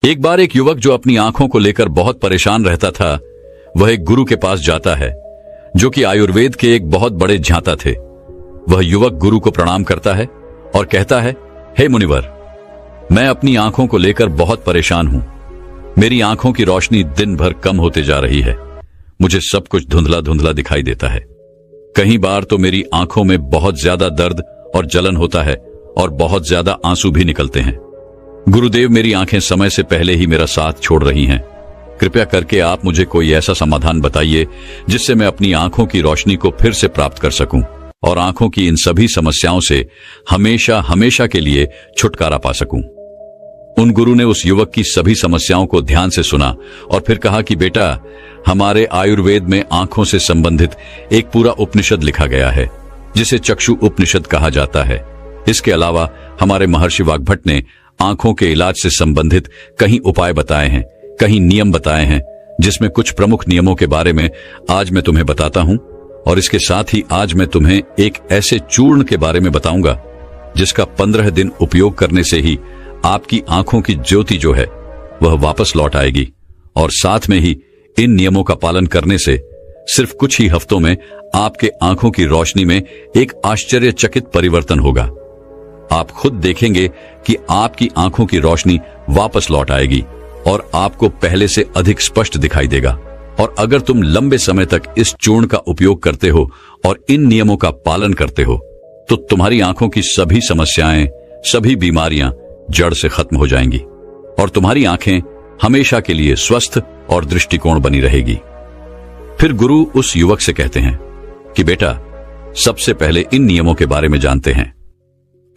एक बार एक युवक जो अपनी आंखों को लेकर बहुत परेशान रहता था, वह एक गुरु के पास जाता है जो कि आयुर्वेद के एक बहुत बड़े ज्ञाता थे। वह युवक गुरु को प्रणाम करता है और कहता है, हे मुनिवर, मैं अपनी आंखों को लेकर बहुत परेशान हूं। मेरी आंखों की रोशनी दिन भर कम होते जा रही है। मुझे सब कुछ धुंधला धुंधला दिखाई देता है। कई बार तो मेरी आंखों में बहुत ज्यादा दर्द और जलन होता है और बहुत ज्यादा आंसू भी निकलते हैं। गुरुदेव, मेरी आंखें समय से पहले ही मेरा साथ छोड़ रही हैं। कृपया करके आप मुझे कोई ऐसा समाधान बताइए जिससे मैं अपनी आंखों की रोशनी को फिर से प्राप्त कर सकूं और आंखों की इन सभी समस्याओं से हमेशा हमेशा के लिए छुटकारा पा सकूं। उन गुरु ने उस युवक की सभी समस्याओं को ध्यान से सुना और फिर कहा कि बेटा, हमारे आयुर्वेद में आंखों से संबंधित एक पूरा उपनिषद लिखा गया है जिसे चक्षु उपनिषद कहा जाता है। इसके अलावा हमारे महर्षि वाग्भट ने आंखों के इलाज से संबंधित कई उपाय बताए हैं, कई नियम बताए हैं, जिसमें कुछ प्रमुख नियमों के बारे में आज मैं तुम्हें बताता हूं। और इसके साथ ही आज मैं तुम्हें एक ऐसे चूर्ण के बारे में बताऊंगा जिसका 15 दिन उपयोग करने से ही आपकी आंखों की ज्योति जो है वह वापस लौट आएगी। और साथ में ही इन नियमों का पालन करने से सिर्फ कुछ ही हफ्तों में आपके आंखों की रोशनी में एक आश्चर्यचकित परिवर्तन होगा। आप खुद देखेंगे कि आपकी आंखों की रोशनी वापस लौट आएगी और आपको पहले से अधिक स्पष्ट दिखाई देगा। और अगर तुम लंबे समय तक इस चूर्ण का उपयोग करते हो और इन नियमों का पालन करते हो तो तुम्हारी आंखों की सभी समस्याएं, सभी बीमारियां जड़ से खत्म हो जाएंगी और तुम्हारी आंखें हमेशा के लिए स्वस्थ और दृष्टिकोण बनी रहेगी। फिर गुरु उस युवक से कहते हैं कि बेटा, सबसे पहले इन नियमों के बारे में जानते हैं।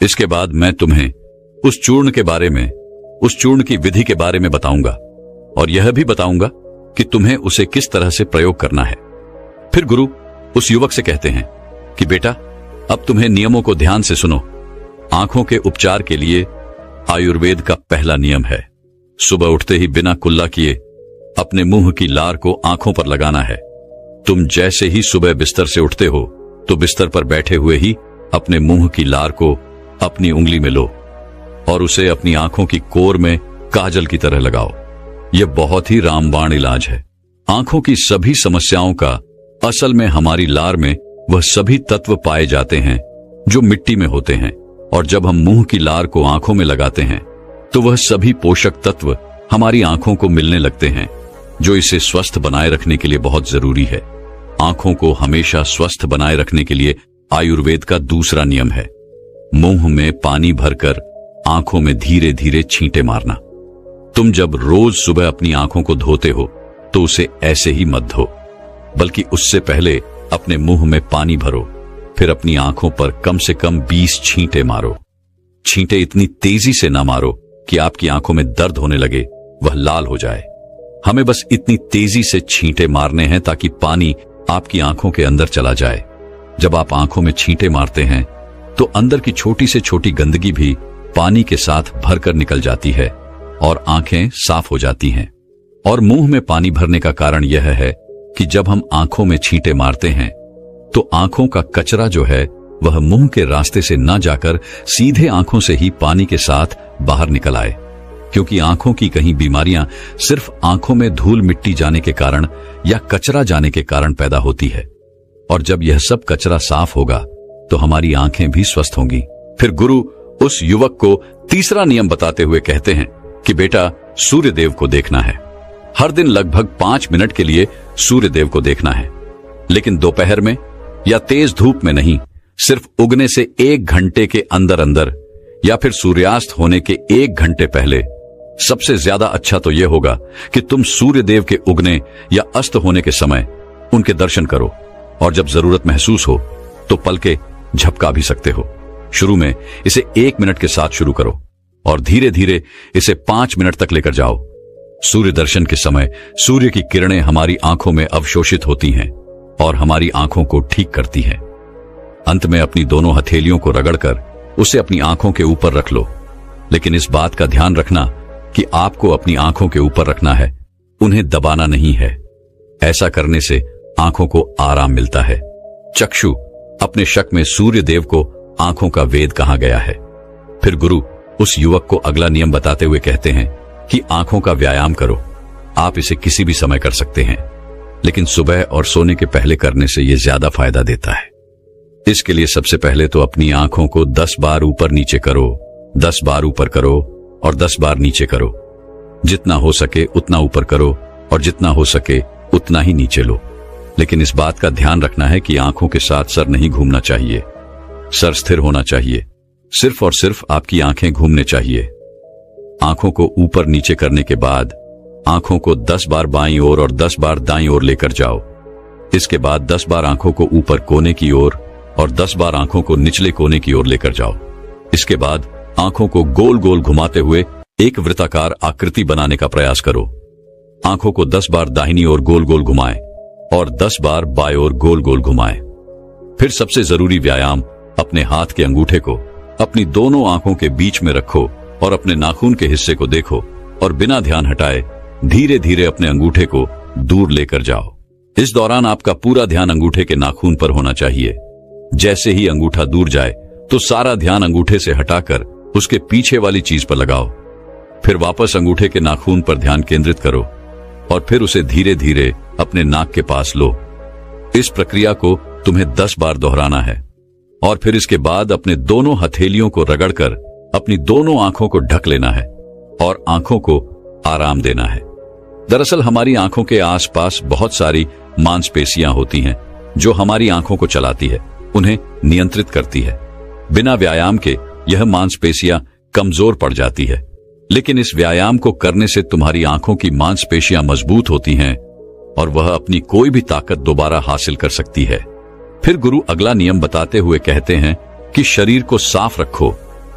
इसके बाद मैं तुम्हें उस चूर्ण के बारे में, उस चूर्ण की विधि के बारे में बताऊंगा और यह भी बताऊंगा कि तुम्हें उसे किस तरह से प्रयोग करना है। फिर गुरु उस युवक से कहते हैं कि बेटा, अब तुम्हें नियमों को ध्यान से सुनो। आंखों के उपचार के लिए आयुर्वेद का पहला नियम है, सुबह उठते ही बिना कुल्ला किए अपने मुंह की लार को आंखों पर लगाना है। तुम जैसे ही सुबह बिस्तर से उठते हो तो बिस्तर पर बैठे हुए ही अपने मुंह की लार को अपनी उंगली में लो और उसे अपनी आंखों की कोर में काजल की तरह लगाओ। यह बहुत ही रामबाण इलाज है। आंखों की सभी समस्याओं का असल में हमारी लार में वह सभी तत्व पाए जाते हैं जो मिट्टी में होते हैं, और जब हम मुंह की लार को आंखों में लगाते हैं तो वह सभी पोषक तत्व हमारी आंखों को मिलने लगते हैं जो इसे स्वस्थ बनाए रखने के लिए बहुत जरूरी है। आंखों को हमेशा स्वस्थ बनाए रखने के लिए आयुर्वेद का दूसरा नियम है, मुंह में पानी भरकर आंखों में धीरे धीरे छींटे मारना। तुम जब रोज सुबह अपनी आंखों को धोते हो तो उसे ऐसे ही मत धो, बल्कि उससे पहले अपने मुंह में पानी भरो, फिर अपनी आंखों पर कम से कम 20 छींटे मारो। छींटे इतनी तेजी से ना मारो कि आपकी आंखों में दर्द होने लगे, वह लाल हो जाए। हमें बस इतनी तेजी से छींटे मारने हैं ताकि पानी आपकी आंखों के अंदर चला जाए। जब आप आंखों में छींटे मारते हैं तो अंदर की छोटी से छोटी गंदगी भी पानी के साथ भरकर निकल जाती है और आंखें साफ हो जाती हैं। और मुंह में पानी भरने का कारण यह है कि जब हम आंखों में छींटे मारते हैं तो आंखों का कचरा जो है वह मुंह के रास्ते से न जाकर सीधे आंखों से ही पानी के साथ बाहर निकल आए, क्योंकि आंखों की कहीं बीमारियां सिर्फ आंखों में धूल मिट्टी जाने के कारण या कचरा जाने के कारण पैदा होती है। और जब यह सब कचरा साफ होगा तो हमारी आंखें भी स्वस्थ होंगी। फिर गुरु उस युवक को तीसरा नियम बताते हुए कहते हैं कि बेटा, सूर्य देव को देखना है। हर दिन लगभग 5 मिनट के लिए सूर्य देव को देखना है, लेकिन दोपहर में या तेज धूप में नहीं, सिर्फ उगने से 1 घंटे के अंदर अंदर या फिर सूर्यास्त होने के 1 घंटे पहले। सबसे ज्यादा अच्छा तो यह होगा कि तुम सूर्य देव के उगने या अस्त होने के समय उनके दर्शन करो, और जब जरूरत महसूस हो तो पलके झपका भी सकते हो। शुरू में इसे 1 मिनट के साथ शुरू करो और धीरे धीरे इसे 5 मिनट तक लेकर जाओ। सूर्य दर्शन के समय सूर्य की किरणें हमारी आंखों में अवशोषित होती हैं और हमारी आंखों को ठीक करती हैं। अंत में अपनी दोनों हथेलियों को रगड़कर उसे अपनी आंखों के ऊपर रख लो, लेकिन इस बात का ध्यान रखना कि आपको अपनी आंखों के ऊपर रखना है, उन्हें दबाना नहीं है। ऐसा करने से आंखों को आराम मिलता है। चक्षु अपने शक में सूर्य देव को आंखों का वेद कहा गया है। फिर गुरु उस युवक को अगला नियम बताते हुए कहते हैं कि आंखों का व्यायाम करो। आप इसे किसी भी समय कर सकते हैं, लेकिन सुबह और सोने के पहले करने से यह ज्यादा फायदा देता है। इसके लिए सबसे पहले तो अपनी आंखों को 10 बार ऊपर नीचे करो, 10 बार ऊपर करो और 10 बार नीचे करो। जितना हो सके उतना ऊपर करो और जितना हो सके उतना ही नीचे लो। लेकिन इस बात का ध्यान रखना है कि आंखों के साथ सर नहीं घूमना चाहिए। सर स्थिर होना चाहिए। सिर्फ और सिर्फ आपकी आंखें घूमने चाहिए। आंखों को ऊपर नीचे करने के बाद आंखों को 10 बार बाईं ओर और 10 बार दाईं ओर लेकर जाओ। इसके बाद 10 बार आंखों को ऊपर कोने की ओर और 10 बार आंखों को निचले कोने की ओर लेकर जाओ। इसके बाद आंखों को गोल गोल घुमाते हुए एक वृत्ताकार आकृति बनाने का प्रयास करो। आंखों को 10 बार दाहिनी ओर गोल गोल घुमाएं और 10 बार बाएं ओर गोल गोल घुमाएं। फिर सबसे जरूरी व्यायाम, अपने हाथ के अंगूठे को अपनी दोनों आंखों के बीच में रखो और अपने नाखून के हिस्से को देखो और बिना ध्यान हटाए धीरे धीरे अपने अंगूठे को दूर लेकर जाओ। इस दौरान आपका पूरा ध्यान अंगूठे के नाखून पर होना चाहिए। जैसे ही अंगूठा दूर जाए तो सारा ध्यान अंगूठे से हटाकर उसके पीछे वाली चीज पर लगाओ। फिर वापस अंगूठे के नाखून पर ध्यान केंद्रित करो और फिर उसे धीरे धीरे अपने नाक के पास लो। इस प्रक्रिया को तुम्हें 10 बार दोहराना है और फिर इसके बाद अपने दोनों हथेलियों को रगड़कर अपनी दोनों आंखों को ढक लेना है और आंखों को आराम देना है। दरअसल हमारी आंखों के आसपास बहुत सारी मांसपेशियां होती हैं जो हमारी आंखों को चलाती है, उन्हें नियंत्रित करती है। बिना व्यायाम के यह मांसपेशियां कमजोर पड़ जाती है, लेकिन इस व्यायाम को करने से तुम्हारी आंखों की मांसपेशियां मजबूत होती हैं और वह अपनी कोई भी ताकत दोबारा हासिल कर सकती है। फिर गुरु अगला नियम बताते हुए कहते हैं कि शरीर को साफ रखो,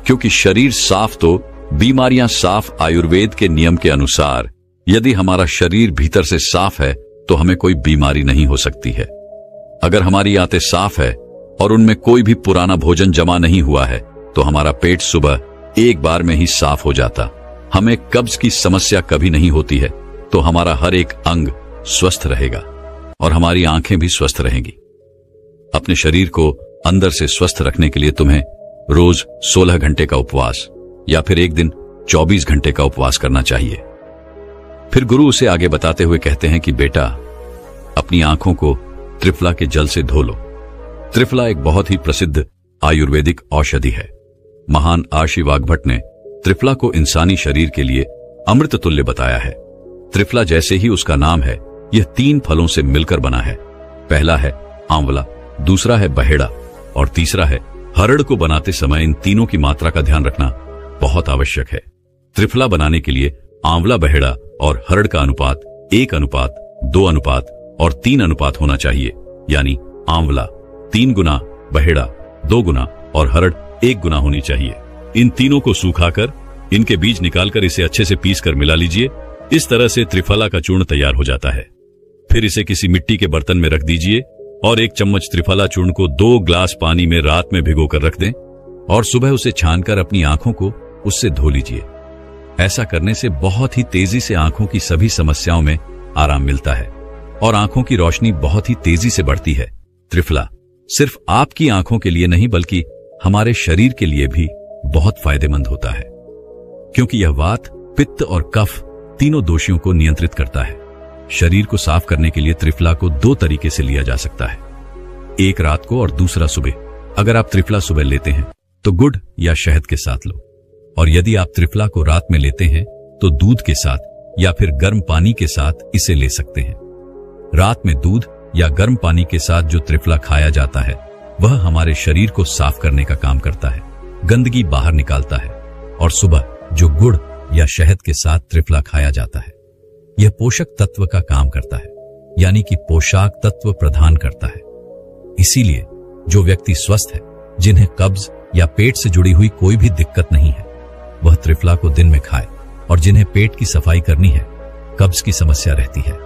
क्योंकि शरीर साफ तो बीमारियां साफ। आयुर्वेद के नियम के अनुसार यदि हमारा शरीर भीतर से साफ है तो हमें कोई बीमारी नहीं हो सकती है। अगर हमारी आंतें साफ है और उनमें कोई भी पुराना भोजन जमा नहीं हुआ है तो हमारा पेट सुबह एक बार में ही साफ हो जाता। हमें कब्ज की समस्या कभी नहीं होती है, तो हमारा हर एक अंग स्वस्थ रहेगा और हमारी आंखें भी स्वस्थ रहेंगी। अपने शरीर को अंदर से स्वस्थ रखने के लिए तुम्हें रोज 16 घंटे का उपवास या फिर एक दिन 24 घंटे का उपवास करना चाहिए। फिर गुरु उसे आगे बताते हुए कहते हैं कि बेटा, अपनी आंखों को त्रिफला के जल से धो लो। त्रिफला एक बहुत ही प्रसिद्ध आयुर्वेदिक औषधि है। महान आशी वाग्भट ने त्रिफला को इंसानी शरीर के लिए अमृत तुल्य बताया है। त्रिफला जैसे ही उसका नाम है, यह 3 फलों से मिलकर बना है। पहला है आंवला, दूसरा है बहेड़ा और तीसरा है हरड़। को बनाते समय इन तीनों की मात्रा का ध्यान रखना बहुत आवश्यक है। त्रिफला बनाने के लिए आंवला, बहेड़ा और हरड़ का अनुपात 1:2 और 3 होना चाहिए। यानी आंवला 3 गुना, बहेड़ा 2 गुना और हरड़ 1 गुना होनी चाहिए। इन तीनों को सूखाकर इनके बीज निकालकर इसे अच्छे से पीसकर मिला लीजिए। इस तरह से त्रिफला का चूर्ण तैयार हो जाता है। फिर इसे किसी मिट्टी के बर्तन में रख दीजिए और 1 चम्मच त्रिफला चूर्ण को 2 ग्लास पानी में रात में भिगोकर रख दें और सुबह उसे छानकर अपनी आंखों को उससे धो लीजिए। ऐसा करने से बहुत ही तेजी से आंखों की सभी समस्याओं में आराम मिलता है और आंखों की रोशनी बहुत ही तेजी से बढ़ती है। त्रिफला सिर्फ आपकी आंखों के लिए नहीं बल्कि हमारे शरीर के लिए भी बहुत फायदेमंद होता है, क्योंकि यह वात, पित्त और कफ तीनों दोषियों को नियंत्रित करता है। शरीर को साफ करने के लिए त्रिफला को 2 तरीके से लिया जा सकता है, एक रात को और दूसरा सुबह। अगर आप त्रिफला सुबह लेते हैं तो गुड़ या शहद के साथ लो, और यदि आप त्रिफला को रात में लेते हैं तो दूध के साथ या फिर गर्म पानी के साथ इसे ले सकते हैं। रात में दूध या गर्म पानी के साथ जो त्रिफला खाया जाता है वह हमारे शरीर को साफ करने का काम करता है, गंदगी बाहर निकालता है। और सुबह जो गुड़ या शहद के साथ त्रिफला खाया जाता है यह पोषक तत्व का काम करता है, यानी कि पोषक तत्व प्रदान करता है। इसीलिए जो व्यक्ति स्वस्थ है, जिन्हें कब्ज या पेट से जुड़ी हुई कोई भी दिक्कत नहीं है, वह त्रिफला को दिन में खाए, और जिन्हें पेट की सफाई करनी है, कब्ज की समस्या रहती है,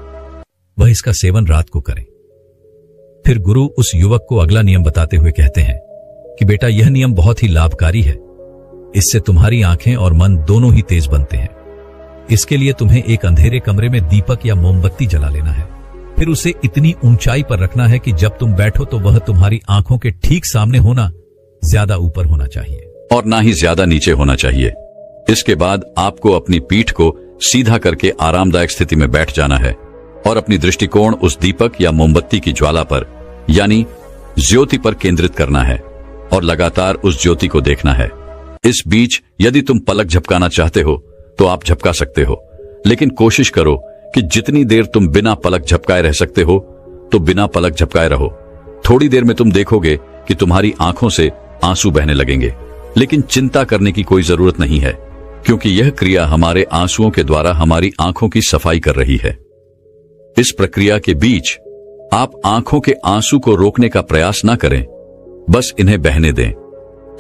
वह इसका सेवन रात को करें। फिर गुरु उस युवक को अगला नियम बताते हुए कहते हैं कि बेटा, यह नियम बहुत ही लाभकारी है। इससे तुम्हारी आंखें और मन दोनों ही तेज बनते हैं। इसके लिए तुम्हें एक अंधेरे कमरे में दीपक या मोमबत्ती जला लेना है। फिर उसे इतनी ऊंचाई पर रखना है कि जब तुम बैठो तो वह तुम्हारी आंखों के ठीक सामने होना, ज्यादा ऊपर होना चाहिए और ना ही ज्यादा नीचे होना चाहिए। इसके बाद आपको अपनी पीठ को सीधा करके आरामदायक स्थिति में बैठ जाना है और अपनी दृष्टिकोण उस दीपक या मोमबत्ती की ज्वाला पर यानी ज्योति पर केंद्रित करना है और लगातार उस ज्योति को देखना है। इस बीच यदि तुम पलक झपकाना चाहते हो तो आप झपका सकते हो, लेकिन कोशिश करो कि जितनी देर तुम बिना पलक झपकाए रह सकते हो तो बिना पलक झपकाए रहो। थोड़ी देर में तुम देखोगे कि तुम्हारी आंखों से आंसू बहने लगेंगे, लेकिन चिंता करने की कोई जरूरत नहीं है, क्योंकि यह क्रिया हमारे आंसुओं के द्वारा हमारी आंखों की सफाई कर रही है। इस प्रक्रिया के बीच आप आंखों के आंसू को रोकने का प्रयास ना करें, बस इन्हें बहने दें।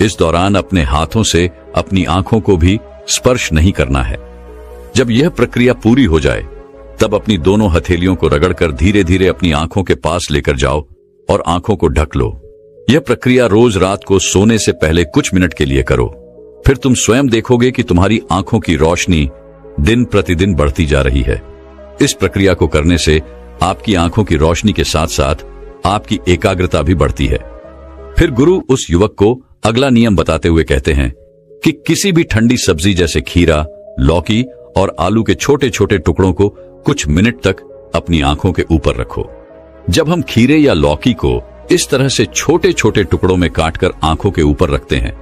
इस दौरान अपने हाथों से अपनी आंखों को भी स्पर्श नहीं करना है। जब यह प्रक्रिया पूरी हो जाए तब अपनी दोनों हथेलियों को रगड़कर धीरे धीरे अपनी आंखों के पास लेकर जाओ और आंखों को ढक लो। यह प्रक्रिया रोज रात को सोने से पहले कुछ मिनट के लिए करो। फिर तुम स्वयं देखोगे कि तुम्हारी आंखों की रोशनी दिन प्रतिदिन बढ़ती जा रही है। इस प्रक्रिया को करने से आपकी आंखों की रोशनी के साथ साथ आपकी एकाग्रता भी बढ़ती है। फिर गुरु उस युवक को अगला नियम बताते हुए कहते हैं कि किसी भी ठंडी सब्जी जैसे खीरा, लौकी और आलू के छोटे छोटे टुकड़ों को कुछ मिनट तक अपनी आंखों के ऊपर रखो। जब हम खीरे या लौकी को इस तरह से छोटे छोटे टुकड़ों में काटकर आंखों के ऊपर रखते हैं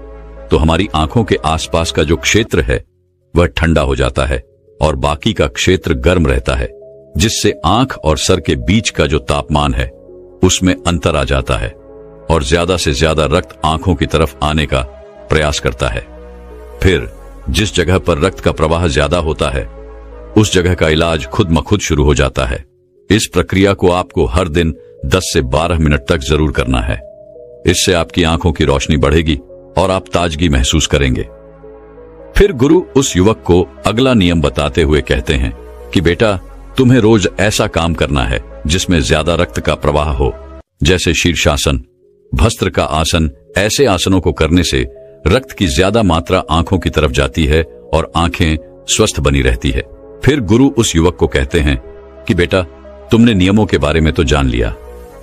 तो हमारी आंखों के आसपास का जो क्षेत्र है वह ठंडा हो जाता है और बाकी का क्षेत्र गर्म रहता है, जिससे आंख और सर के बीच का जो तापमान है उसमें अंतर आ जाता है और ज्यादा से ज्यादा रक्त आंखों की तरफ आने का प्रयास करता है। फिर जिस जगह पर रक्त का प्रवाह ज्यादा होता है उस जगह का इलाज खुद ब खुद शुरू हो जाता है। इस प्रक्रिया को आपको हर दिन 10 से 12 मिनट तक जरूर करना है। इससे आपकी आंखों की रोशनी बढ़ेगी और आप ताजगी महसूस करेंगे। फिर गुरु उस युवक को अगला नियम बताते हुए कहते हैं कि बेटा, तुम्हें रोज ऐसा काम करना है जिसमें ज्यादा रक्त का प्रवाह हो, जैसे शीर्षासन, भस्त्र का आसन। ऐसे आसनों को करने से रक्त की ज्यादा मात्रा आंखों की तरफ जाती है और आंखें स्वस्थ बनी रहती है। फिर गुरु उस युवक को कहते हैं कि बेटा, तुमने नियमों के बारे में तो जान लिया,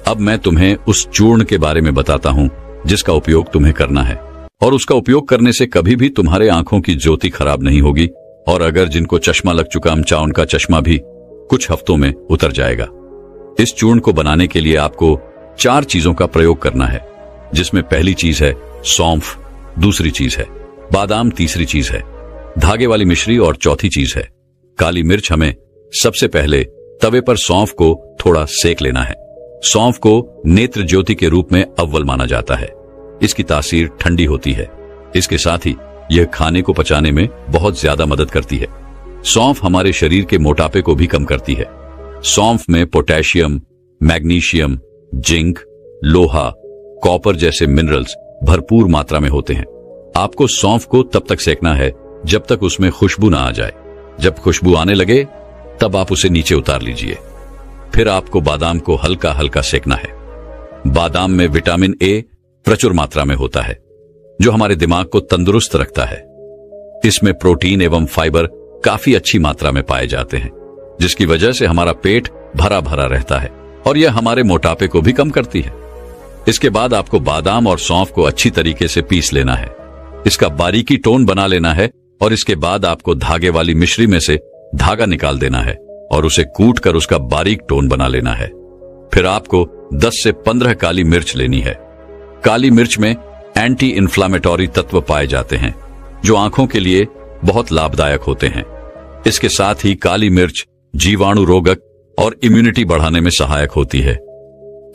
अब मैं तुम्हें उस चूर्ण के बारे में बताता हूं जिसका उपयोग तुम्हें करना है, और उसका उपयोग करने से कभी भी तुम्हारे आंखों की ज्योति खराब नहीं होगी, और अगर जिनको चश्मा लग चुका चाहे उनका चश्मा भी कुछ हफ्तों में उतर जाएगा। इस चूर्ण को बनाने के लिए आपको 4 चीजों का प्रयोग करना है, जिसमें पहली चीज है सौंफ, दूसरी चीज है बादाम, तीसरी चीज है धागे वाली मिश्री और चौथी चीज है काली मिर्च। हमें सबसे पहले तवे पर सौंफ को थोड़ा सेक लेना है। सौंफ को नेत्र ज्योति के रूप में अव्वल माना जाता है। इसकी तासीर ठंडी होती है। इसके साथ ही यह खाने को पचाने में बहुत ज्यादा मदद करती है। सौंफ हमारे शरीर के मोटापे को भी कम करती है। सौंफ में पोटेशियम, मैग्नीशियम, जिंक, लोहा, कॉपर जैसे मिनरल्स भरपूर मात्रा में होते हैं। आपको सौंफ को तब तक सेकना है जब तक उसमें खुशबू ना आ जाए। जब खुशबू आने लगे तब आप उसे नीचे उतार लीजिए। फिर आपको बादाम को हल्का हल्का सेकना है। बादाम में विटामिन ए प्रचुर मात्रा में होता है, जो हमारे दिमाग को तंदुरुस्त रखता है। इसमें प्रोटीन एवं फाइबर काफी अच्छी मात्रा में पाए जाते हैं, जिसकी वजह से हमारा पेट भरा भरा रहता है और यह हमारे मोटापे को भी कम करती है। इसके बाद आपको बादाम और सौंफ को अच्छी तरीके से पीस लेना है। इसका बारीकी टोन बना लेना है और इसके बाद आपको धागे वाली मिश्री में से धागा निकाल देना है और उसे कूट कर उसका बारीक टोन बना लेना है। फिर आपको 10 से 15 काली मिर्च लेनी है। काली मिर्च में एंटी इन्फ्लामेटरी तत्व पाए जाते हैं, जो आंखों के लिए बहुत लाभदायक होते हैं। इसके साथ ही काली मिर्च जीवाणु रोधक और इम्यूनिटी बढ़ाने में सहायक होती है,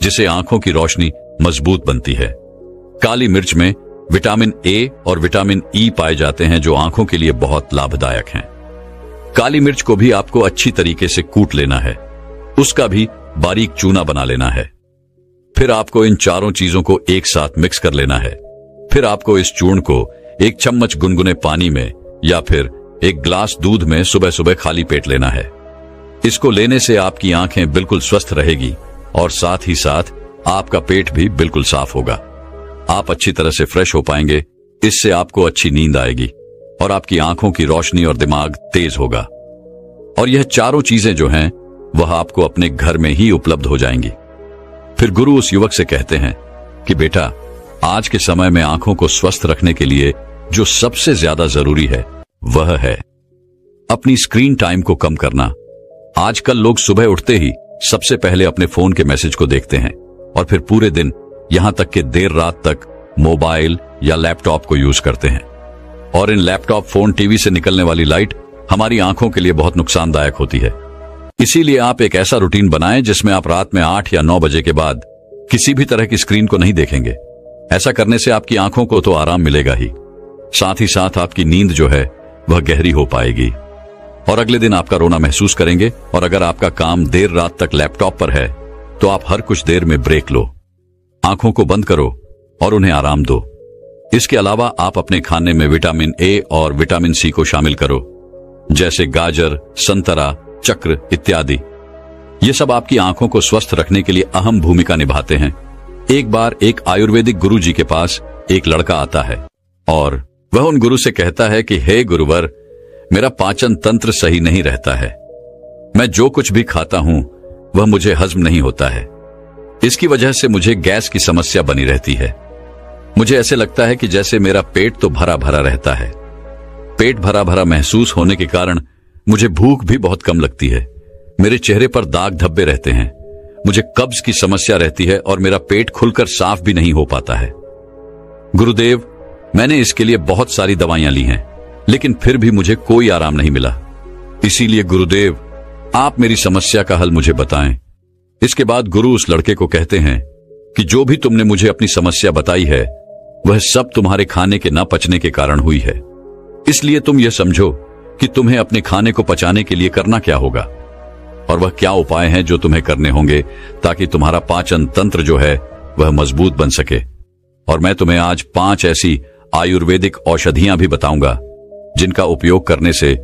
जिससे आंखों की रोशनी मजबूत बनती है। काली मिर्च में विटामिन ए और विटामिन ई पाए जाते हैं, जो आंखों के लिए बहुत लाभदायक हैं। काली मिर्च को भी आपको अच्छी तरीके से कूट लेना है, उसका भी बारीक चूना बना लेना है। फिर आपको इन चारों चीजों को एक साथ मिक्स कर लेना है। फिर आपको इस चूर्ण को 1 चम्मच गुनगुने पानी में या फिर 1 गिलास दूध में सुबह सुबह खाली पेट लेना है। इसको लेने से आपकी आंखें बिल्कुल स्वस्थ रहेगी और साथ ही साथ आपका पेट भी बिल्कुल साफ होगा। आप अच्छी तरह से फ्रेश हो पाएंगे। इससे आपको अच्छी नींद आएगी और आपकी आंखों की रोशनी और दिमाग तेज होगा। और यह चारों चीजें जो हैं वह आपको अपने घर में ही उपलब्ध हो जाएंगी। फिर गुरु उस युवक से कहते हैं कि बेटा, आज के समय में आंखों को स्वस्थ रखने के लिए जो सबसे ज्यादा जरूरी है वह है अपनी स्क्रीन टाइम को कम करना। आजकल लोग सुबह उठते ही सबसे पहले अपने फोन के मैसेज को देखते हैं और फिर पूरे दिन, यहां तक कि देर रात तक मोबाइल या लैपटॉप को यूज करते हैं। और इन लैपटॉप, फोन, टीवी से निकलने वाली लाइट हमारी आंखों के लिए बहुत नुकसानदायक होती है। इसीलिए आप एक ऐसा रूटीन बनाएं जिसमें आप रात में 8 या 9 बजे के बाद किसी भी तरह की स्क्रीन को नहीं देखेंगे। ऐसा करने से आपकी आंखों को तो आराम मिलेगा ही, साथ ही साथ आपकी नींद जो है वह गहरी हो पाएगी और अगले दिन आपका रोना महसूस करेंगे। और अगर आपका काम देर रात तक लैपटॉप पर है तो आप हर कुछ देर में ब्रेक लो, आंखों को बंद करो और उन्हें आराम दो। इसके अलावा आप अपने खाने में विटामिन ए और विटामिन सी को शामिल करो, जैसे गाजर, संतरा, चक्र इत्यादि। ये सब आपकी आंखों को स्वस्थ रखने के लिए अहम भूमिका निभाते हैं। एक बार एक आयुर्वेदिक गुरु जी के पास एक लड़का आता है और वह उन गुरु से कहता है कि हे गुरुवर, मेरा पाचन तंत्र सही नहीं रहता है। मैं जो कुछ भी खाता हूं वह मुझे हजम नहीं होता है। इसकी वजह से मुझे गैस की समस्या बनी रहती है। मुझे ऐसे लगता है कि जैसे मेरा पेट तो भरा भरा रहता है। पेट भरा भरा महसूस होने के कारण मुझे भूख भी बहुत कम लगती है। मेरे चेहरे पर दाग धब्बे रहते हैं। मुझे कब्ज की समस्या रहती है और मेरा पेट खुलकर साफ भी नहीं हो पाता है। गुरुदेव, मैंने इसके लिए बहुत सारी दवाइयां ली हैं, लेकिन फिर भी मुझे कोई आराम नहीं मिला। इसीलिए गुरुदेव, आप मेरी समस्या का हल मुझे बताएं। इसके बाद गुरु उस लड़के को कहते हैं कि जो भी तुमने मुझे अपनी समस्या बताई है वह सब तुम्हारे खाने के न पचने के कारण हुई है। इसलिए तुम यह समझो कि तुम्हें अपने खाने को पचाने के लिए करना क्या होगा और वह क्या उपाय हैं जो तुम्हें करने होंगे ताकि तुम्हारा पाचन तंत्र जो है वह मजबूत बन सके। और मैं तुम्हें आज 5 ऐसी आयुर्वेदिक औषधियां भी बताऊंगा जिनका उपयोग करने से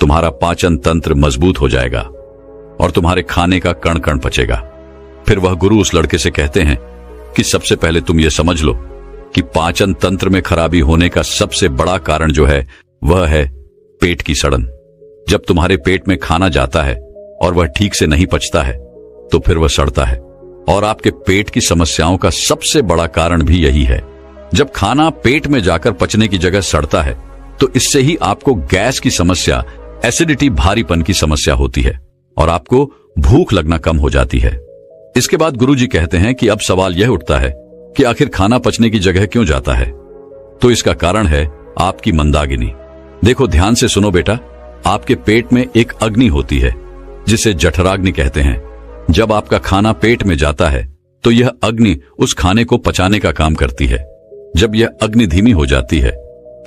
तुम्हारा पाचन तंत्र मजबूत हो जाएगा और तुम्हारे खाने का कण कण पचेगा। फिर वह गुरु उस लड़के से कहते हैं कि सबसे पहले तुम यह समझ लो कि पाचन तंत्र में खराबी होने का सबसे बड़ा कारण जो है वह है पेट की सड़न। जब तुम्हारे पेट में खाना जाता है और वह ठीक से नहीं पचता है तो फिर वह सड़ता है और आपके पेट की समस्याओं का सबसे बड़ा कारण भी यही है। जब खाना पेट में जाकर पचने की जगह सड़ता है तो इससे ही आपको गैस की समस्या, एसिडिटी, भारीपन की समस्या होती है और आपको भूख लगना कम हो जाती है। इसके बाद गुरुजी कहते हैं कि अब सवाल यह उठता है कि आखिर खाना पचने की जगह क्यों जाता है। तो इसका कारण है आपकी मंदाकिनी। देखो, ध्यान से सुनो बेटा, आपके पेट में एक अग्नि होती है जिसे जठराग्नि कहते हैं। जब आपका खाना पेट में जाता है तो यह अग्नि उस खाने को पचाने का काम करती है। जब यह अग्नि धीमी हो जाती है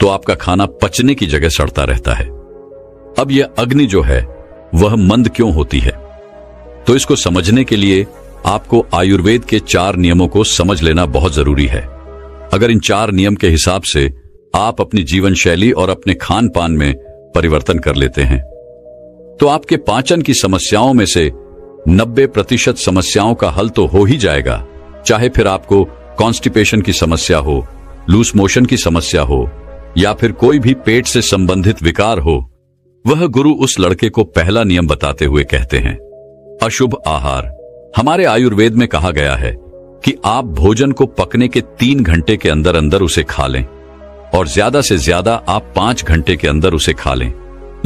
तो आपका खाना पचने की जगह सड़ता रहता है। अब यह अग्नि जो है वह मंद क्यों होती है, तो इसको समझने के लिए आपको आयुर्वेद के 4 नियमों को समझ लेना बहुत जरूरी है। अगर इन 4 नियम के हिसाब से आप अपनी जीवन शैली और अपने खान पान में परिवर्तन कर लेते हैं तो आपके पाचन की समस्याओं में से 90% समस्याओं का हल तो हो ही जाएगा। चाहे फिर आपको कॉन्स्टिपेशन की समस्या हो, लूज मोशन की समस्या हो या फिर कोई भी पेट से संबंधित विकार हो। वह गुरु उस लड़के को पहला नियम बताते हुए कहते हैं, अशुभ आहार। हमारे आयुर्वेद में कहा गया है कि आप भोजन को पकने के 3 घंटे के अंदर अंदर उसे खा लें और ज्यादा से ज्यादा आप 5 घंटे के अंदर उसे खा लें।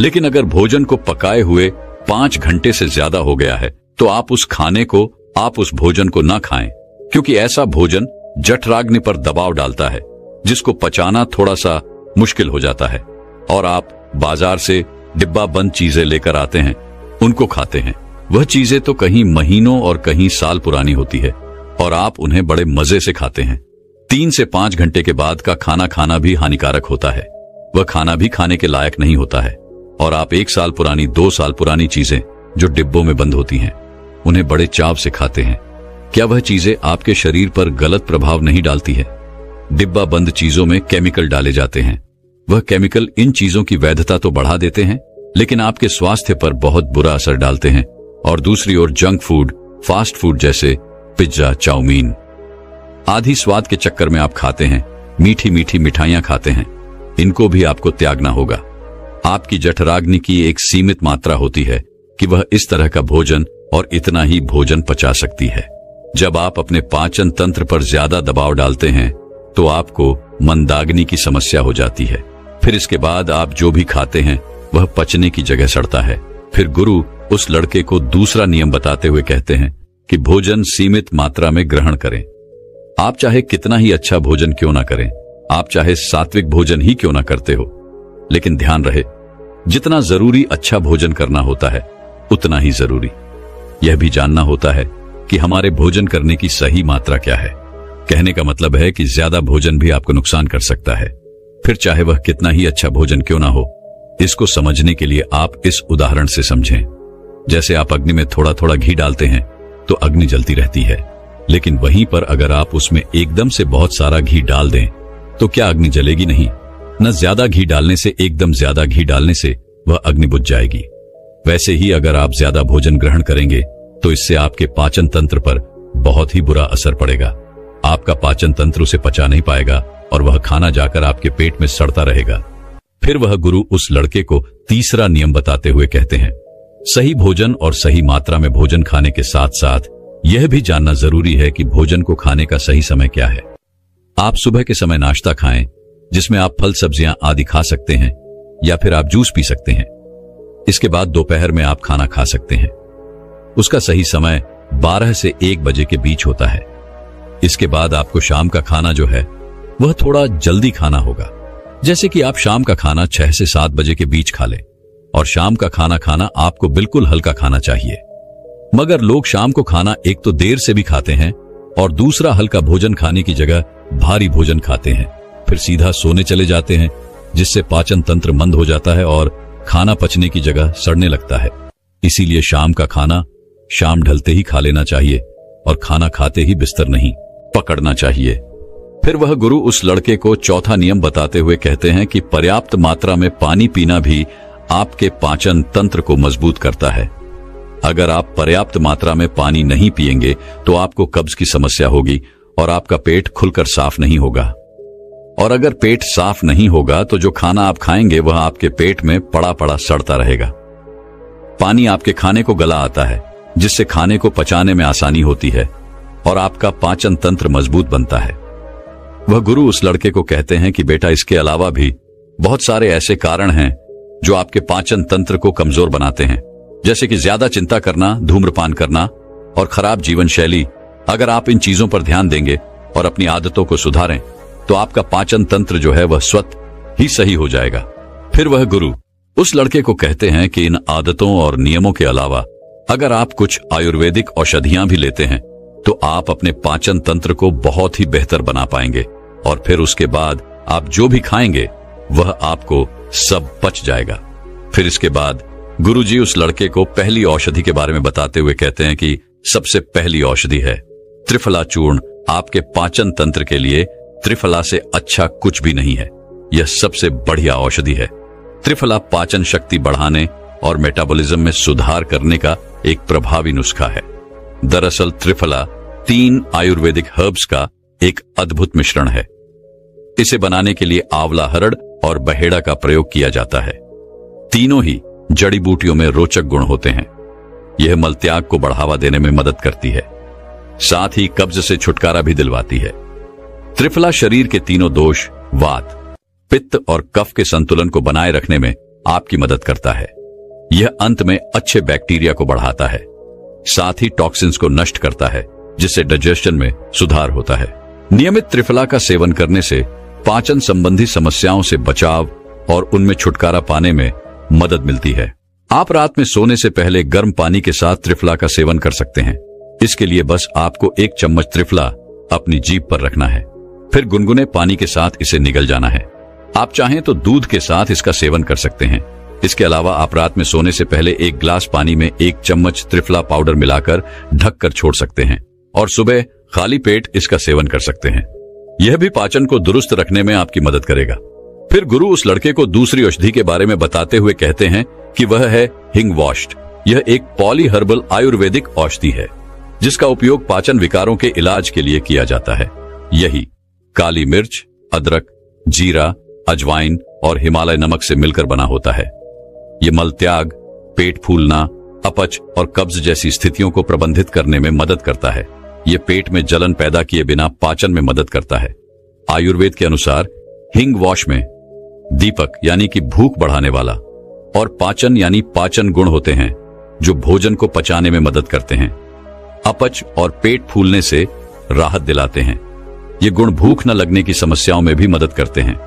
लेकिन अगर भोजन को पकाए हुए 5 घंटे से ज्यादा हो गया है तो आप उस भोजन को ना खाएं, क्योंकि ऐसा भोजन जठराग्नि पर दबाव डालता है जिसको पचाना थोड़ा सा मुश्किल हो जाता है और आप बाजार से डिब्बा बंद चीजें लेकर आते हैं, उनको खाते हैं। वह चीजें तो कहीं महीनों और कहीं साल पुरानी होती है और आप उन्हें बड़े मजे से खाते हैं। 3 से 5 घंटे के बाद का खाना खाना भी हानिकारक होता है। वह खाना भी खाने के लायक नहीं होता है और आप 1 साल पुरानी, 2 साल पुरानी चीजें जो डिब्बों में बंद होती हैं उन्हें बड़े चाव से खाते हैं। क्या वह चीजें आपके शरीर पर गलत प्रभाव नहीं डालती है? डिब्बा बंद चीजों में केमिकल डाले जाते हैं। वह केमिकल इन चीजों की वैधता तो बढ़ा देते हैं लेकिन आपके स्वास्थ्य पर बहुत बुरा असर डालते हैं। और दूसरी ओर जंक फूड, फास्ट फूड जैसे पिज्जा, चाउमीन आदि स्वाद के चक्कर में आप खाते हैं, मीठी मीठी मिठाइयां खाते हैं। इनको भी आपको त्यागना होगा। आपकी जठराग्नि की एक सीमित मात्रा होती है कि वह इस तरह का भोजन और इतना ही भोजन पचा सकती है। जब आप अपने पाचन तंत्र पर ज्यादा दबाव डालते हैं तो आपको मंदाग्नि की समस्या हो जाती है। फिर इसके बाद आप जो भी खाते हैं वह पचने की जगह सड़ता है। फिर गुरु उस लड़के को दूसरा नियम बताते हुए कहते हैं कि भोजन सीमित मात्रा में ग्रहण करें। आप चाहे कितना ही अच्छा भोजन क्यों ना करें, आप चाहे सात्विक भोजन ही क्यों ना करते हो, लेकिन ध्यान रहे जितना जरूरी अच्छा भोजन करना होता है उतना ही जरूरी यह भी जानना होता है कि हमारे भोजन करने की सही मात्रा क्या है। कहने का मतलब है कि ज्यादा भोजन भी आपको नुकसान कर सकता है, फिर चाहे वह कितना ही अच्छा भोजन क्यों ना हो। इसको समझने के लिए आप इस उदाहरण से समझें। जैसे आप अग्नि में थोड़ा थोड़ा घी डालते हैं तो अग्नि जलती रहती है, लेकिन वहीं पर अगर आप उसमें एकदम से बहुत सारा घी डाल दें तो क्या अग्नि जलेगी? नहीं। न ज्यादा घी डालने से, एकदम ज्यादा घी डालने से वह अग्नि बुझ जाएगी। वैसे ही अगर आप ज्यादा भोजन ग्रहण करेंगे तो इससे आपके पाचन तंत्र पर बहुत ही बुरा असर पड़ेगा। आपका पाचन तंत्र उसे पचा नहीं पाएगा और वह खाना जाकर आपके पेट में सड़ता रहेगा। फिर वह गुरु उस लड़के को तीसरा नियम बताते हुए कहते हैं, सही भोजन और सही मात्रा में भोजन खाने के साथ साथ यह भी जानना जरूरी है कि भोजन को खाने का सही समय क्या है। आप सुबह के समय नाश्ता खाएं, जिसमें आप फल सब्जियां आदि खा सकते हैं, या फिर आप जूस पी सकते हैं। इसके बाद दोपहर में आप खाना खा सकते हैं। उसका सही समय 12 से 1 बजे के बीच होता है। इसके बाद आपको शाम का खाना जो है वह थोड़ा जल्दी खाना होगा, जैसे कि आप शाम का खाना 6 से 7 बजे के बीच खा लें। और शाम का खाना खाना आपको बिल्कुल हल्का खाना चाहिए। मगर लोग शाम को खाना एक तो देर से भी खाते हैं और दूसरा हल्का भोजन खाने की जगह भारी भोजन खाते हैं, फिर सीधा सोने चले जाते हैं, जिससे पाचन तंत्र मंद हो जाता है और खाना पचने की जगह सड़ने लगता है। इसीलिए शाम का खाना शाम ढलते ही खा लेना चाहिए और खाना खाते ही बिस्तर नहीं पकड़ना चाहिए। फिर वह गुरु उस लड़के को चौथा नियम बताते हुए कहते हैं कि पर्याप्त मात्रा में पानी पीना भी आपके पाचन तंत्र को मजबूत करता है। अगर आप पर्याप्त मात्रा में पानी नहीं पिएंगे तो आपको कब्ज की समस्या होगी और आपका पेट खुलकर साफ नहीं होगा। और अगर पेट साफ नहीं होगा तो जो खाना आप खाएंगे वह आपके पेट में पड़ा पड़ा सड़ता रहेगा। पानी आपके खाने को गला आता है, जिससे खाने को पचाने में आसानी होती है और आपका पाचन तंत्र मजबूत बनता है। वह गुरु उस लड़के को कहते हैं कि बेटा, इसके अलावा भी बहुत सारे ऐसे कारण हैं जो आपके पाचन तंत्र को कमजोर बनाते हैं, जैसे कि ज्यादा चिंता करना, धूम्रपान करना और खराब जीवन शैली। अगर आप इन चीजों पर ध्यान देंगे और अपनी आदतों को सुधारें तो आपका पाचन तंत्र जो है वह स्वतः ही सही हो जाएगा। फिर वह गुरु उस लड़के को कहते हैं कि इन आदतों और नियमों के अलावा अगर आप कुछ आयुर्वेदिक औषधियां भी लेते हैं तो आप अपने पाचन तंत्र को बहुत ही बेहतर बना पाएंगे और फिर उसके बाद आप जो भी खाएंगे वह आपको सब पच जाएगा। फिर इसके बाद गुरुजी उस लड़के को पहली औषधि के बारे में बताते हुए कहते हैं कि सबसे पहली औषधि है त्रिफला चूर्ण। आपके पाचन तंत्र के लिए त्रिफला से अच्छा कुछ भी नहीं है, यह सबसे बढ़िया औषधि है। त्रिफला पाचन शक्ति बढ़ाने और मेटाबॉलिज्म में सुधार करने का एक प्रभावी नुस्खा है। दरअसल त्रिफला 3 आयुर्वेदिक हर्ब्स का एक अद्भुत मिश्रण है। इसे बनाने के लिए आंवला, हरड़ और बहेड़ा का प्रयोग किया जाता है। तीनों ही जड़ी बूटियों में रोचक गुण होते हैं। यह मलत्याग को बढ़ावा देने में मदद करती है, साथ ही कब्ज से छुटकारा भी दिलवाती है। त्रिफला शरीर के तीनों दोष, वात, पित्त और कफ के संतुलन को बनाए रखने में आपकी मदद करता है। यह अंत में अच्छे बैक्टीरिया को बढ़ाता है, साथ ही टॉक्सिन्स को नष्ट करता है, जिससे डाइजेशन में सुधार होता है। नियमित त्रिफला का सेवन करने से पाचन संबंधी समस्याओं से बचाव और उनमें छुटकारा पाने में मदद मिलती है। आप रात में सोने से पहले गर्म पानी के साथ त्रिफला का सेवन कर सकते हैं। इसके लिए बस आपको 1 चम्मच त्रिफला अपनी जीभ पर रखना है, फिर गुनगुने पानी के साथ इसे निगल जाना है। आप चाहें तो दूध के साथ इसका सेवन कर सकते हैं। इसके अलावा आप रात में सोने से पहले 1 गिलास पानी में 1 चम्मच त्रिफला पाउडर मिलाकर ढककर छोड़ सकते हैं और सुबह खाली पेट इसका सेवन कर सकते हैं। यह भी पाचन को दुरुस्त रखने में आपकी मदद करेगा। फिर गुरु उस लड़के को दूसरी औषधि के बारे में बताते हुए कहते हैं कि वह है हिंग वॉश्ड। यह एक पॉली हर्बल आयुर्वेदिक औषधि है जिसका उपयोग पाचन विकारों के इलाज के लिए किया जाता है। यही काली मिर्च, अदरक, जीरा, अजवाइन और हिमालय नमक से मिलकर बना होता है। यह मलत्याग, पेट फूलना, अपच और कब्ज जैसी स्थितियों को प्रबंधित करने में मदद करता है। यह पेट में जलन पैदा किए बिना पाचन में मदद करता है। आयुर्वेद के अनुसार हिंग वॉश में दीपक यानी कि भूख बढ़ाने वाला और पाचन यानी पाचन गुण होते हैं जो भोजन को पचाने में मदद करते हैं। अपच और पेट फूलने से राहत दिलाते हैं। ये गुण भूख न लगने की समस्याओं में भी मदद करते हैं।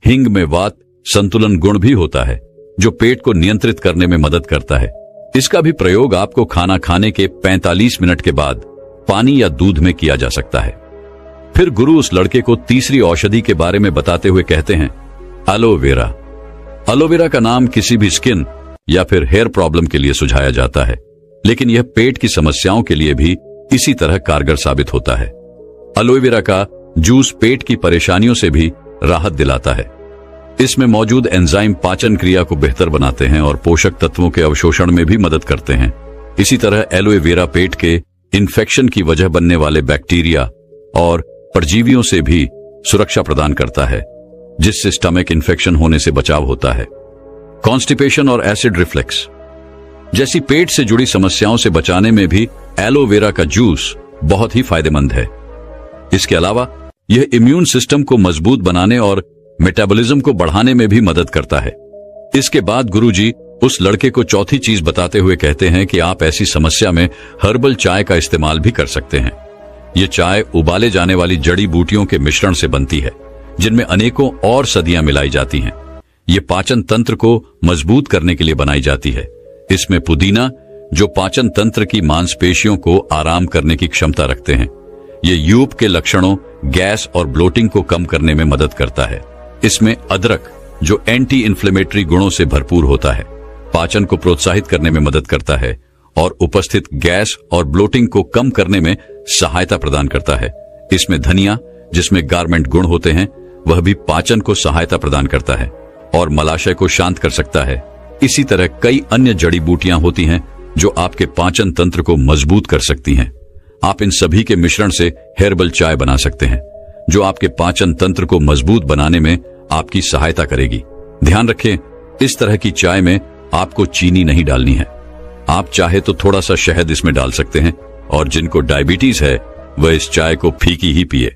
हींग में वात संतुलन गुण भी होता है जो पेट को नियंत्रित करने में मदद करता है। इसका भी प्रयोग आपको खाना खाने के 45 मिनट के बाद पानी या दूध में किया जा सकता है। फिर गुरु उस लड़के को तीसरी औषधि के बारे में बताते हुए कहते हैं एलोवेरा। एलोवेरा का नाम किसी भी स्किन या फिर हेयर प्रॉब्लम के लिए सुझाया जाता है, लेकिन यह पेट की समस्याओं के लिए भी इसी तरह कारगर साबित होता है। एलोवेरा का जूस पेट की परेशानियों से भी राहत दिलाता है। इसमें मौजूद एंजाइम पाचन क्रिया को बेहतर बनाते हैं और पोषक तत्वों के अवशोषण में भी मदद करते हैं। इसी तरह एलोवेरा पेट के इन्फेक्शन की वजह बनने वाले बैक्टीरिया और परजीवियों से भी सुरक्षा प्रदान करता है, जिससे स्टमक इन्फेक्शन होने से बचाव होता है। कॉन्स्टिपेशन और एसिड रिफ्लेक्स जैसी पेट से जुड़ी समस्याओं से बचाने में भी एलोवेरा का जूस बहुत ही फायदेमंद है। इसके अलावा यह इम्यून सिस्टम को मजबूत बनाने और मेटाबॉलिज्म को बढ़ाने में भी मदद करता है। इसके बाद गुरुजी उस लड़के को चौथी चीज बताते हुए कहते हैं कि आप ऐसी समस्या में हर्बल चाय का इस्तेमाल भी कर सकते हैं। ये चाय उबाले जाने वाली जड़ी बूटियों के मिश्रण से बनती है, जिनमें अनेकों और सदियां मिलाई जाती हैं। ये पाचन तंत्र को मजबूत करने के लिए बनाई जाती है। इसमें पुदीना, जो पाचन तंत्र की मांसपेशियों को आराम करने की क्षमता रखते हैं, ये यूप के लक्षणों, गैस और ब्लोटिंग को कम करने में मदद करता है। इसमें अदरक, जो एंटी इन्फ्लेमेटरी गुणों से भरपूर होता है, पाचन को प्रोत्साहित करने में मदद करता है और उपस्थित गैस और ब्लोटिंग को कम करने में सहायता प्रदान करता है। इसमें धनिया, जिसमें गारमेंट गुण होते हैं, वह भी पाचन को सहायता प्रदान करता है और मलाशय को शांत कर सकता है। इसी तरह कई अन्य जड़ी बूटियां होती हैं जो आपके पाचन तंत्र को मजबूत कर सकती हैं। आप इन सभी के मिश्रण से हर्बल चाय बना सकते हैं, जो आपके पाचन तंत्र को मजबूत बनाने में आपकी सहायता करेगी। ध्यान रखें, इस तरह की चाय में आपको चीनी नहीं डालनी है। आप चाहे तो थोड़ा सा शहद इसमें डाल सकते हैं और जिनको डायबिटीज है वह इस चाय को फीकी ही पिए।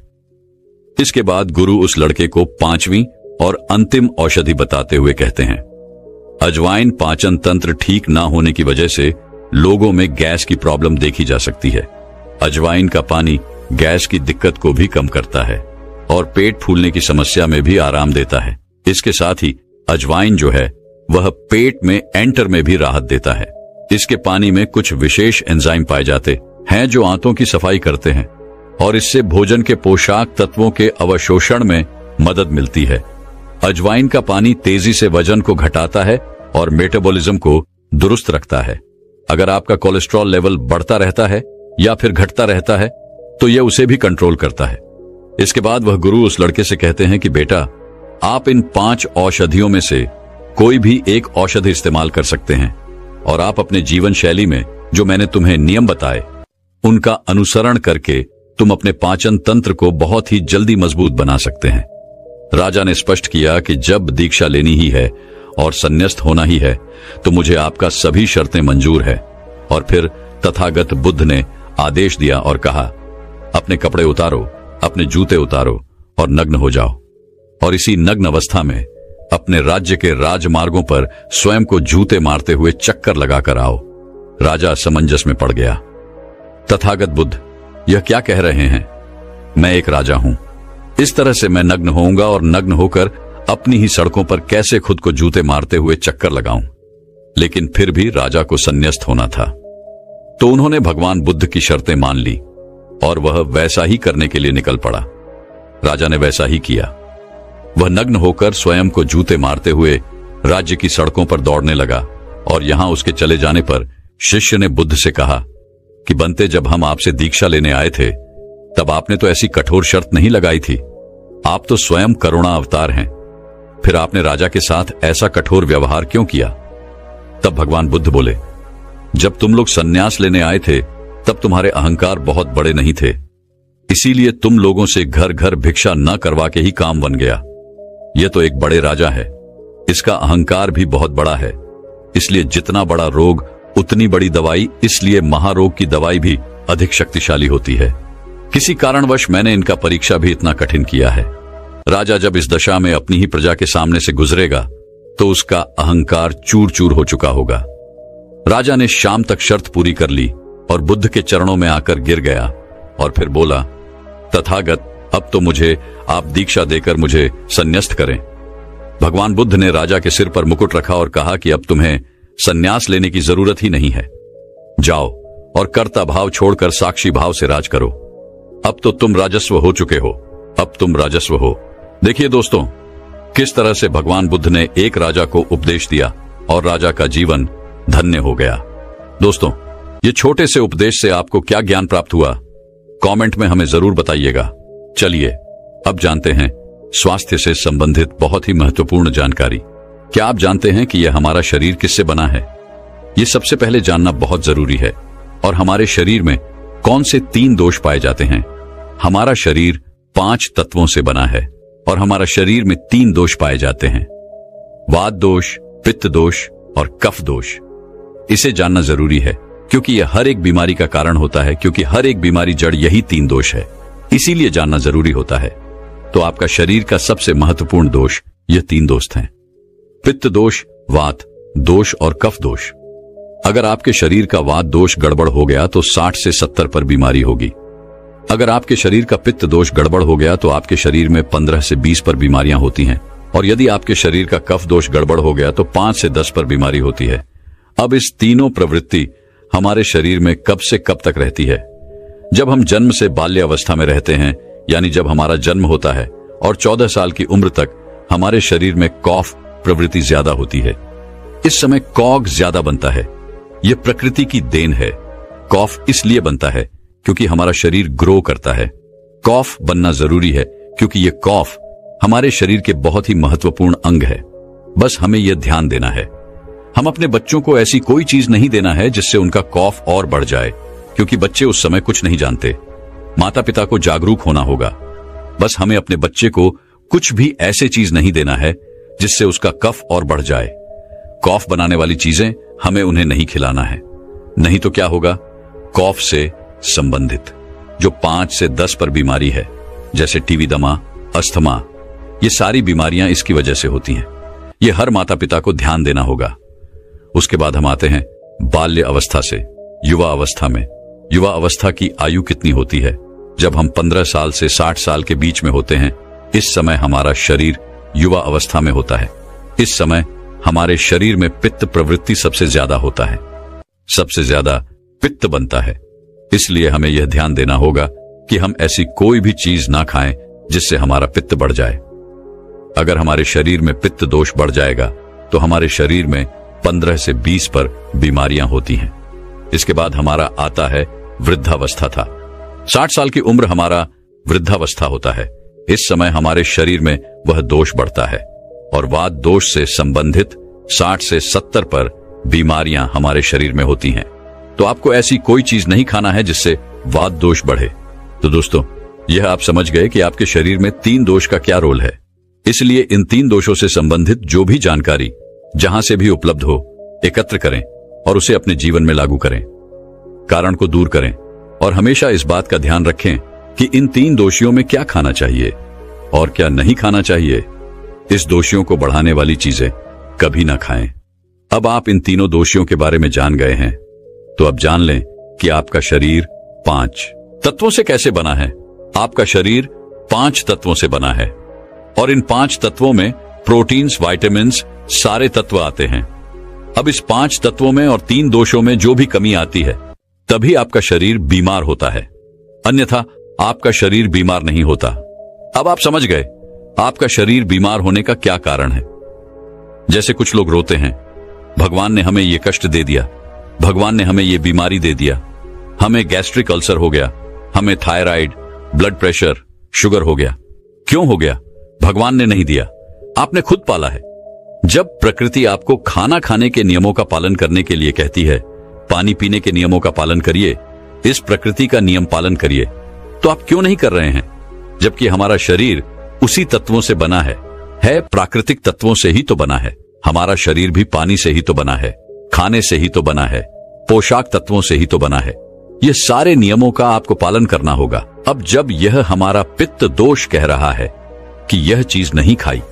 इसके बाद गुरु उस लड़के को पांचवी और अंतिम औषधि बताते हुए कहते हैं अजवाइन पाचन तंत्र ठीक ना होने की वजह से लोगों में गैस की प्रॉब्लम देखी जा सकती है। अजवाइन का पानी गैस की दिक्कत को भी कम करता है और पेट फूलने की समस्या में भी आराम देता है। इसके साथ ही अजवाइन जो है वह पेट में एंटर में भी राहत देता है। इसके पानी में कुछ विशेष एंजाइम पाए जाते हैं जो आंतों की सफाई करते हैं और इससे भोजन के पोषक तत्वों के अवशोषण में मदद मिलती है। अजवाइन का पानी तेजी से वजन को घटाता है और मेटाबॉलिज्म को दुरुस्त रखता है। अगर आपका कोलेस्ट्रॉल लेवल बढ़ता रहता है या फिर घटता रहता है तो यह उसे भी कंट्रोल करता है। इसके बाद वह गुरु उस लड़के से कहते हैं कि बेटा, आप इन 5 औषधियों में से कोई भी एक औषधि इस्तेमाल कर सकते हैं और आप अपने जीवन शैली में जो मैंने तुम्हें नियम बताए उनका अनुसरण करके तुम अपने पाचन तंत्र को बहुत ही जल्दी मजबूत बना सकते हैं। राजा ने स्पष्ट किया कि जब दीक्षा लेनी ही है और संन्यास्त होना ही है तो मुझे आपका सभी शर्तें मंजूर है। और फिर तथागत बुद्ध ने आदेश दिया और कहा, अपने कपड़े उतारो, अपने जूते उतारो और नग्न हो जाओ और इसी नग्न अवस्था में अपने राज्य के राजमार्गों पर स्वयं को जूते मारते हुए चक्कर लगाकर आओ। राजा असमंजस में पड़ गया। तथागत बुद्ध यह क्या कह रहे हैं? मैं एक राजा हूं, इस तरह से मैं नग्न होऊंगा और नग्न होकर अपनी ही सड़कों पर कैसे खुद को जूते मारते हुए चक्कर लगाऊं? लेकिन फिर भी राजा को संन्यास्त होना था, तो उन्होंने भगवान बुद्ध की शर्तें मान ली और वह वैसा ही करने के लिए निकल पड़ा। राजा ने वैसा ही किया। वह नग्न होकर स्वयं को जूते मारते हुए राज्य की सड़कों पर दौड़ने लगा और यहां उसके चले जाने पर शिष्य ने बुद्ध से कहा कि बनते, जब हम आपसे दीक्षा लेने आए थे तब आपने तो ऐसी कठोर शर्त नहीं लगाई थी। आप तो स्वयं करुणा अवतार हैं, फिर आपने राजा के साथ ऐसा कठोर व्यवहार क्यों किया? तब भगवान बुद्ध बोले, जब तुम लोग संन्यास लेने आए थे तब तुम्हारे अहंकार बहुत बड़े नहीं थे, इसीलिए तुम लोगों से घर घर भिक्षा न करवा के ही काम बन गया। यह तो एक बड़े राजा है, इसका अहंकार भी बहुत बड़ा है, इसलिए जितना बड़ा रोग उतनी बड़ी दवाई, इसलिए महारोग की दवाई भी अधिक शक्तिशाली होती है। किसी कारणवश मैंने इनका परीक्षा भी इतना कठिन किया है। राजा जब इस दशा में अपनी ही प्रजा के सामने से गुजरेगा तो उसका अहंकार चूर चूर हो चुका होगा। राजा ने शाम तक शर्त पूरी कर ली और बुद्ध के चरणों में आकर गिर गया और फिर बोला, तथागत, अब तो मुझे आप दीक्षा देकर मुझे संन्यास्त करें। भगवान बुद्ध ने राजा के सिर पर मुकुट रखा और कहा कि अब तुम्हें संन्यास लेने की जरूरत ही नहीं है। जाओ और कर्ता भाव छोड़कर साक्षी भाव से राज करो। अब तो तुम राजस्व हो चुके हो, अब तुम राजस्व हो। देखिए दोस्तों, किस तरह से भगवान बुद्ध ने एक राजा को उपदेश दिया और राजा का जीवन धन्य हो गया। दोस्तों, ये छोटे से उपदेश से आपको क्या ज्ञान प्राप्त हुआ, कमेंट में हमें जरूर बताइएगा। चलिए अब जानते हैं स्वास्थ्य से संबंधित बहुत ही महत्वपूर्ण जानकारी। क्या आप जानते हैं कि यह हमारा शरीर किससे बना है? ये सबसे पहले जानना बहुत जरूरी है। और हमारे शरीर में कौन से 3 दोष पाए जाते हैं? हमारा शरीर 5 तत्वों से बना है और हमारा शरीर में 3 दोष पाए जाते हैं, वात दोष, पित्त दोष और कफ दोष। इसे जानना जरूरी है क्योंकि यह हर एक बीमारी का कारण होता है, क्योंकि हर एक बीमारी जड़ यही 3 दोष है, इसीलिए जानना जरूरी होता है। तो आपका शरीर का सबसे महत्वपूर्ण दोष ये 3 दोष हैं, पित्त दोष, वात दोष और कफ दोष। अगर आपके शरीर का वात दोष गड़बड़ हो गया तो 60 से 70 पर बीमारी होगी। अगर आपके शरीर का पित्त दोष गड़बड़ हो गया तो आपके शरीर में 15 से 20 पर बीमारियां होती हैं। और यदि आपके शरीर का कफ दोष गड़बड़ हो गया तो 5 से 10 पर बीमारी होती है। अब इस तीनों प्रवृत्ति हमारे शरीर में कब से कब तक रहती है? जब हम जन्म से बाल्यावस्था में रहते हैं, यानी जब हमारा जन्म होता है और 14 साल की उम्र तक हमारे शरीर में कॉफ प्रवृत्ति ज्यादा होती है। इस समय कॉग ज्यादा बनता है। यह प्रकृति की देन है। कॉफ इसलिए बनता है क्योंकि हमारा शरीर ग्रो करता है। कॉफ बनना जरूरी है क्योंकि यह कॉफ हमारे शरीर के बहुत ही महत्वपूर्ण अंग है। बस हमें यह ध्यान देना है। हम अपने बच्चों को ऐसी कोई चीज नहीं देना है जिससे उनका कॉफ और बढ़ जाए, क्योंकि बच्चे उस समय कुछ नहीं जानते। माता पिता को जागरूक होना होगा। बस हमें अपने बच्चे को कुछ भी ऐसे चीज नहीं देना है जिससे उसका कफ और बढ़ जाए। कॉफ बनाने वाली चीजें हमें उन्हें नहीं खिलाना है, नहीं तो क्या होगा? कॉफ से संबंधित जो 5 से 10 पर बीमारी है, जैसे टीबी, दमा, अस्थमा, ये सारी बीमारियां इसकी वजह से होती हैं। ये हर माता पिता को ध्यान देना होगा। उसके बाद हम आते हैं बाल्य अवस्था से युवा अवस्था में। युवा अवस्था की आयु कितनी होती है? जब हम 15 साल से 60 साल के बीच में होते हैं, इस समय हमारा शरीर युवा अवस्था में होता है। इस समय हमारे शरीर में पित्त प्रवृत्ति सबसे ज्यादा होता है, सबसे ज्यादा पित्त बनता है। इसलिए हमें यह ध्यान देना होगा कि हम ऐसी कोई भी चीज ना खाएं जिससे हमारा पित्त बढ़ जाए। अगर हमारे शरीर में पित्त दोष बढ़ जाएगा तो हमारे शरीर में 15 से 20 पर बीमारियां होती हैं। इसके बाद हमारा आता है वृद्धावस्था था। 60 साल की उम्र हमारा वृद्धावस्था होता है। इस समय हमारे शरीर में वह दोष बढ़ता है और वात दोष से संबंधित 60 से 70 पर बीमारियां हमारे शरीर में होती हैं। तो आपको ऐसी कोई चीज नहीं खाना है जिससे वात दोष बढ़े। तो दोस्तों, यह आप समझ गए कि आपके शरीर में 3 दोष का क्या रोल है। इसलिए इन 3 दोषों से संबंधित जो भी जानकारी जहां से भी उपलब्ध हो, एकत्र करें और उसे अपने जीवन में लागू करें। कारण को दूर करें और हमेशा इस बात का ध्यान रखें कि इन 3 दोषियों में क्या खाना चाहिए और क्या नहीं खाना चाहिए। इस दोषियों को बढ़ाने वाली चीजें कभी ना खाएं। अब आप इन तीनों दोषियों के बारे में जान गए हैं, तो अब जान लें कि आपका शरीर 5 तत्वों से कैसे बना है। आपका शरीर 5 तत्वों से बना है और इन 5 तत्वों में प्रोटीन्स, विटामिन्स, सारे तत्व आते हैं। अब इस 5 तत्वों में और 3 दोषों में जो भी कमी आती है, तभी आपका शरीर बीमार होता है, अन्यथा आपका शरीर बीमार नहीं होता। अब आप समझ गए आपका शरीर बीमार होने का क्या कारण है। जैसे कुछ लोग रोते हैं, भगवान ने हमें ये कष्ट दे दिया, भगवान ने हमें ये बीमारी दे दिया, हमें गैस्ट्रिक अल्सर हो गया, हमें थायराइड, ब्लड प्रेशर, शुगर हो गया। क्यों हो गया? भगवान ने नहीं दिया, आपने खुद पाला है। जब प्रकृति आपको खाना खाने के नियमों का पालन करने के लिए कहती है, पानी पीने के नियमों का पालन करिए, इस प्रकृति का नियम पालन करिए, तो आप क्यों नहीं कर रहे हैं? जबकि हमारा शरीर उसी तत्वों से बना है प्राकृतिक तत्वों से ही तो बना है। हमारा शरीर भी पानी से ही तो बना है, खाने से ही तो बना है, पोशाक तत्वों से ही तो बना है। ये सारे नियमों का आपको पालन करना होगा। अब जब यह हमारा पित्त दोष कह रहा है कि यह चीज नहीं खाई,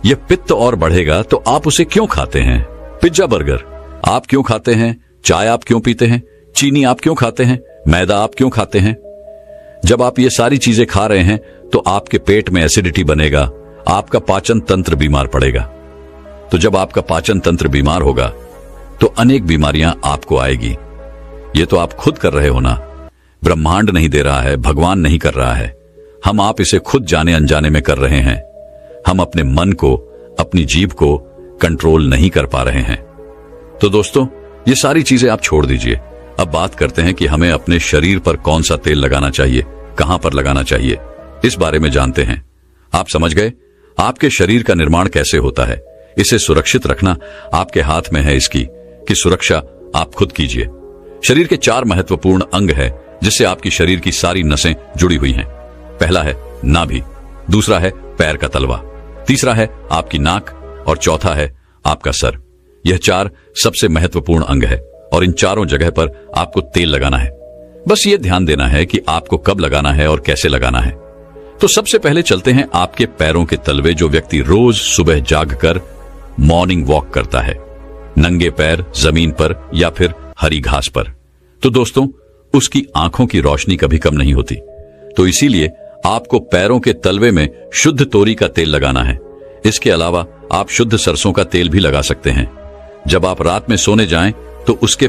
यह पित्त और बढ़ेगा तो आप उसे क्यों खाते हैं? पिज्जा बर्गर आप क्यों खाते हैं? चाय आप क्यों पीते हैं? चीनी आप क्यों खाते हैं? मैदा आप क्यों खाते हैं? जब आप ये सारी चीजें खा रहे हैं तो आपके पेट में एसिडिटी बनेगा, आपका पाचन तंत्र बीमार पड़ेगा। तो जब आपका पाचन तंत्र बीमार होगा तो अनेक बीमारियां आपको आएगी। ये तो आप खुद कर रहे हो ना, ब्रह्मांड नहीं दे रहा है, भगवान नहीं कर रहा है। हम आप इसे खुद जाने अनजाने में कर रहे हैं। हम अपने मन को, अपनी जीभ को कंट्रोल नहीं कर पा रहे हैं। तो दोस्तों, ये सारी चीजें आप छोड़ दीजिए। अब बात करते हैं कि हमें अपने शरीर पर कौन सा तेल लगाना चाहिए, कहां पर लगाना चाहिए, इस बारे में जानते हैं। आप समझ गए आपके शरीर का निर्माण कैसे होता है। इसे सुरक्षित रखना आपके हाथ में है। इसकी कि सुरक्षा आप खुद कीजिए। शरीर के 4 महत्वपूर्ण अंग है जिससे आपकी शरीर की सारी नसें जुड़ी हुई हैं। पहला है नाभि, दूसरा है पैर का तलवा, तीसरा है आपकी नाक और चौथा है आपका सर। यह 4 सबसे महत्वपूर्ण अंग है और इन चारों जगह पर आपको तेल लगाना है। बस ये ध्यान देना है कि आपको कब लगाना है और कैसे लगाना है। तो सबसे पहले चलते हैं आपके पैरों के तलवे। जो व्यक्ति रोज सुबह जागकर मॉर्निंग वॉक करता है, नंगे पैर जमीन पर या फिर हरी घास पर, तो दोस्तों उसकी आंखों की रोशनी कभी कम नहीं होती। तो इसीलिए आपको पैरों के तलवे में शुद्ध तोरी का तेल लगाना है। इसके अलावा आप शुद्ध सरसों का तेल भी लगा सकते हैं। जब आप रात में सोने जाएं तो उसके